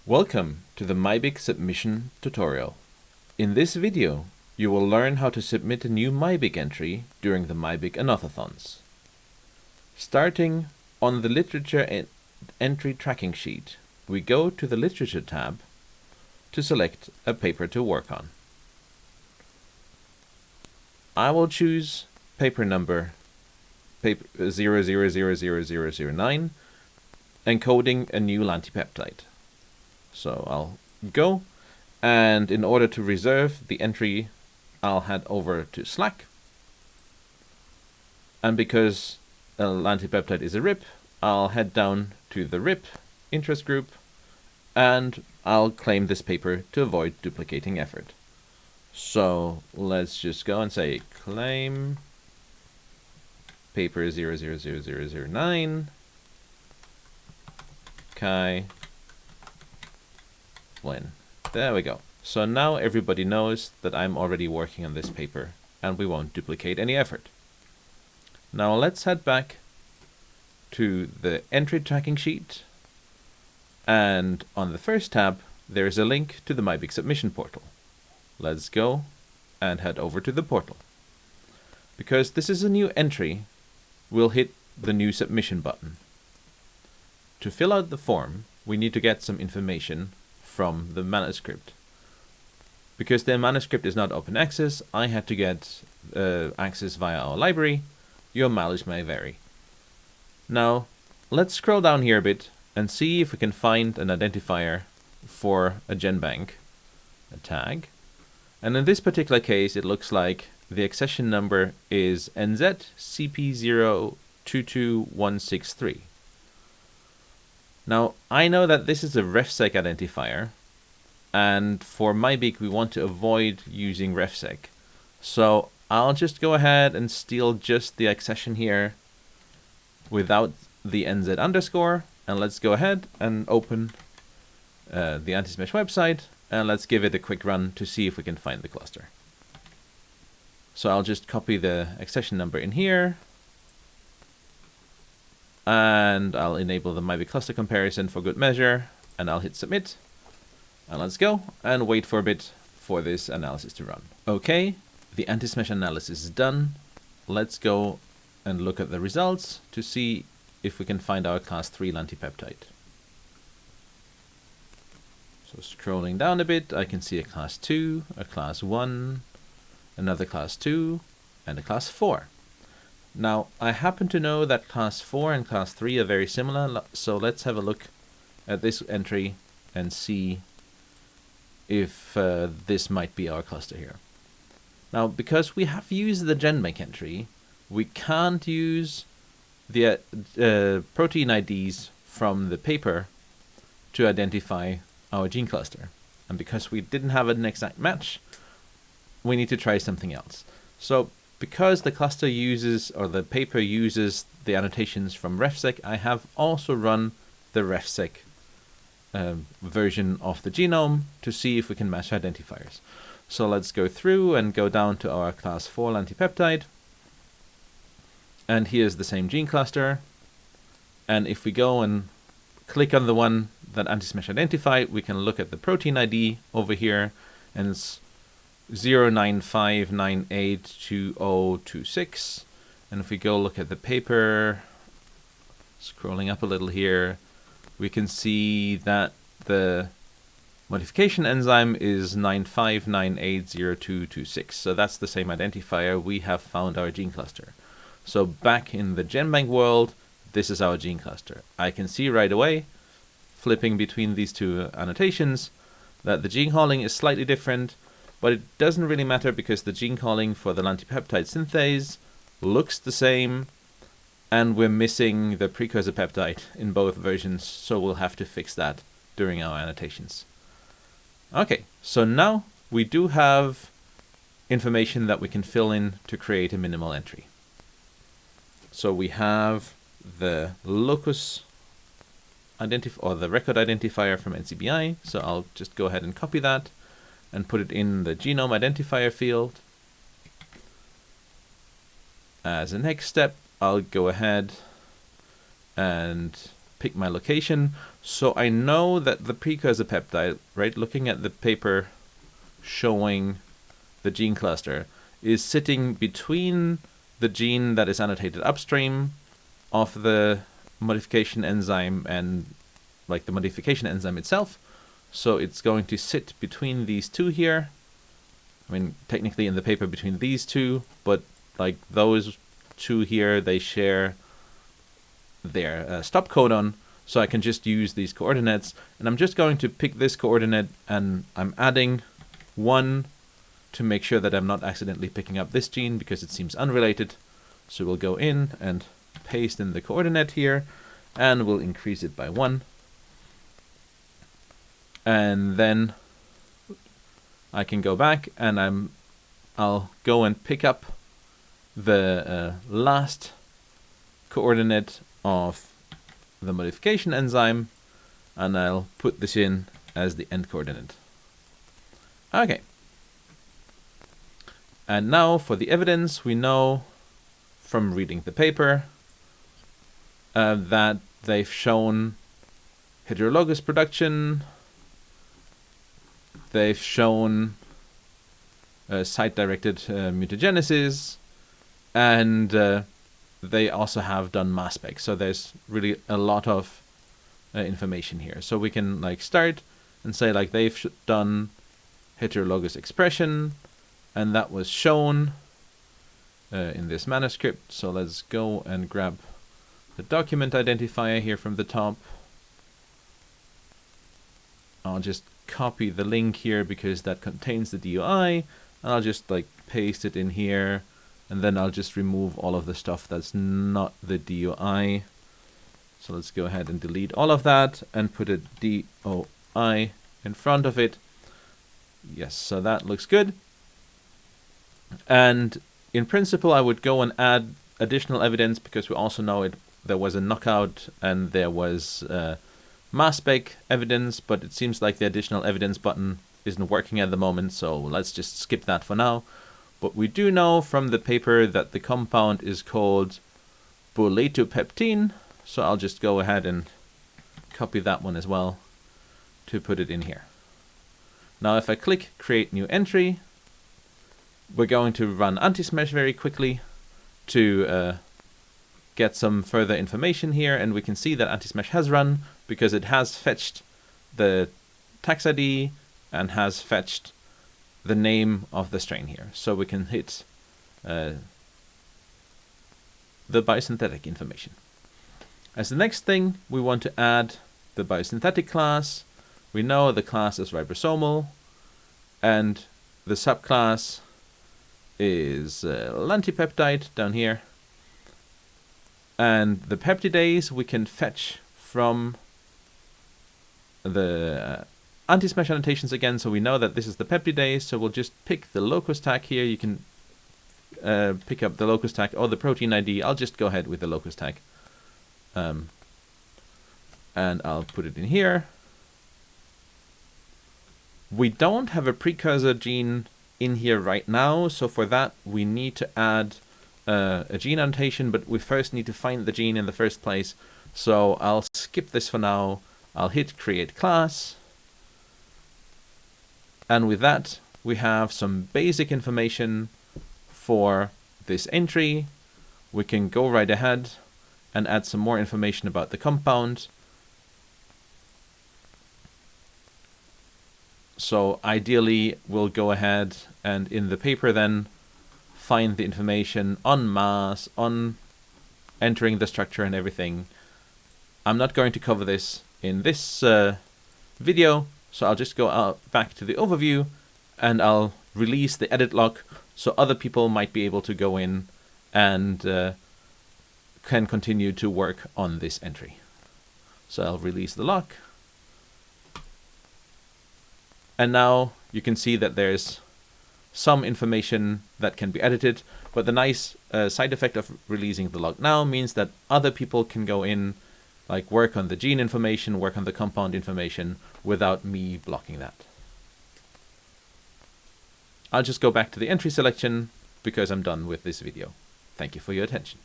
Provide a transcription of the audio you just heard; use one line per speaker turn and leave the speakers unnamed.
Welcome to the MIBiG submission tutorial. In this video, you will learn how to submit a new MIBiG entry during the MIBiG Annotathons. Starting on the Literature entry tracking sheet, we go to the Literature tab to select a paper to work on. I will choose paper number 00000009, encoding a new lantipeptide. So I'll go, and in order to reserve the entry, I'll head over to Slack. And because a lantipeptide is a RIP, I'll head down to the RIP interest group, and I'll claim this paper to avoid duplicating effort. So let's just go and say claim paper 000009 Kai Flynn. There we go. So now everybody knows that I'm already working on this paper and we won't duplicate any effort. Now let's head back to the entry tracking sheet, and on the first tab there's a link to the MIBiG submission portal. Let's go and head over to the portal. Because this is a new entry, we'll hit the new submission button. To fill out the form, we need to get some information from the manuscript. Because the manuscript is not open access, I had to get access via our library. Your mileage may vary. Now, let's scroll down here a bit and see if we can find an identifier for a GenBank, a tag. And in this particular case, it looks like the accession number is NZ CP022163. Now, I know that this is a refsec identifier, and for MIBiG we want to avoid using refsec. So I'll just go ahead and steal just the accession here without the NZ underscore, and let's go ahead and open the Antismesh website, and let's give it a quick run to see if we can find the cluster. So I'll just copy the accession number in here, and I'll enable the MIBiG cluster comparison for good measure, and I'll hit submit. And let's go and wait for a bit for this analysis to run. Okay, the Antismesh analysis is done. Let's go and look at the results to see if we can find our class 3 lantipeptide. So scrolling down a bit, I can see a class 2, a class 1, another class 2, and a class 4. Now, I happen to know that class 4 and class 3 are very similar, so let's have a look at this entry and see if this might be our cluster here. Now, because we have used the GenBank entry, we can't use the protein IDs from the paper to identify our gene cluster. And because we didn't have an exact match, we need to try something else. So because the cluster uses, or the paper uses, the annotations from refsec, I have also run the refsec version of the genome to see if we can match identifiers. So let's go through and go down to our class 4 lantipeptide. And here's the same gene cluster. And if we go and click on the one that Antismesh identified, we can look at the protein ID over here, and it's 095982026. And if we go look at the paper, scrolling up a little here, we can see that the modification enzyme is 95980226. So that's the same identifier. We have found our gene cluster. So back in the GenBank world, this is our gene cluster. I can see right away, flipping between these two annotations, that the gene calling is slightly different, but it doesn't really matter because the gene calling for the lantipeptide synthase looks the same, and we're missing the precursor peptide in both versions, so we'll have to fix that during our annotations. Okay, so now we do have information that we can fill in to create a minimal entry. So we have the locus or the record identifier from NCBI, so I'll just go ahead and copy that and put it in the genome identifier field. As a next step, I'll go ahead and pick my location. So I know that the precursor peptide, right, looking at the paper showing the gene cluster, is sitting between the gene that is annotated upstream of the modification enzyme and like the modification enzyme itself. So it's going to sit between these two here. I mean, technically in the paper between these two, but like those two here, they share their stop codon. So I can just use these coordinates, and I'm just going to pick this coordinate, and I'm adding 1 to make sure that I'm not accidentally picking up this gene because it seems unrelated. So we'll go in and paste in the coordinate here, and we'll increase it by 1. And then I can go back and I'll go and pick up the last coordinate of the modification enzyme, and I'll put this in as the end coordinate. Okay. And now for the evidence, we know from reading the paper that they've shown heterologous production. They've shown site-directed mutagenesis, and they also have done MASPEC. So there's really a lot of information here. So we can like start and say like they've done heterologous expression, and that was shown in this manuscript. So let's go and grab the document identifier here from the top. I'll just copy the link here because that contains the DOI, and I'll just like paste it in here, and then I'll just remove all of the stuff that's not the DOI. So let's go ahead and delete all of that and put a DOI in front of it. Yes, so that looks good. And in principle, I would go and add additional evidence because we also know there was a knockout and there was MASPEC evidence, but it seems like the additional evidence button isn't working at the moment, so let's just skip that for now. But we do know from the paper that the compound is called boletopeptine, so I'll just go ahead and copy that one as well to put it in here. Now if I click Create New Entry, we're going to run anti-smash very quickly to get some further information here, and we can see that anti-smash has run because it has fetched the tax ID and has fetched the name of the strain here. So we can hit the biosynthetic information. As the next thing, we want to add the biosynthetic class. We know the class is ribosomal, and the subclass is lantipeptide down here. And the peptidase we can fetch from the anti-smash annotations again, so we know that this is the peptidase. So we'll just pick the locus tag here. You can pick up the locus tag or the protein ID. I'll just go ahead with the locus tag. And I'll put it in here. We don't have a precursor gene in here right now, so for that we need to add a gene annotation, but we first need to find the gene in the first place. So I'll skip this for now. I'll hit Create Class. And with that, we have some basic information for this entry. We can go right ahead and add some more information about the compound. So ideally, we'll go ahead and in the paper then find the information on mass, on entering the structure and everything. I'm not going to cover this in this video, so I'll just go back to the overview and I'll release the edit lock so other people might be able to go in and can continue to work on this entry. So I'll release the lock. And now you can see that there's some information that can be edited, but the nice side effect of releasing the lock now means that other people can go in, like work on the gene information, work on the compound information without me blocking that. I'll just go back to the entry selection because I'm done with this video. Thank you for your attention.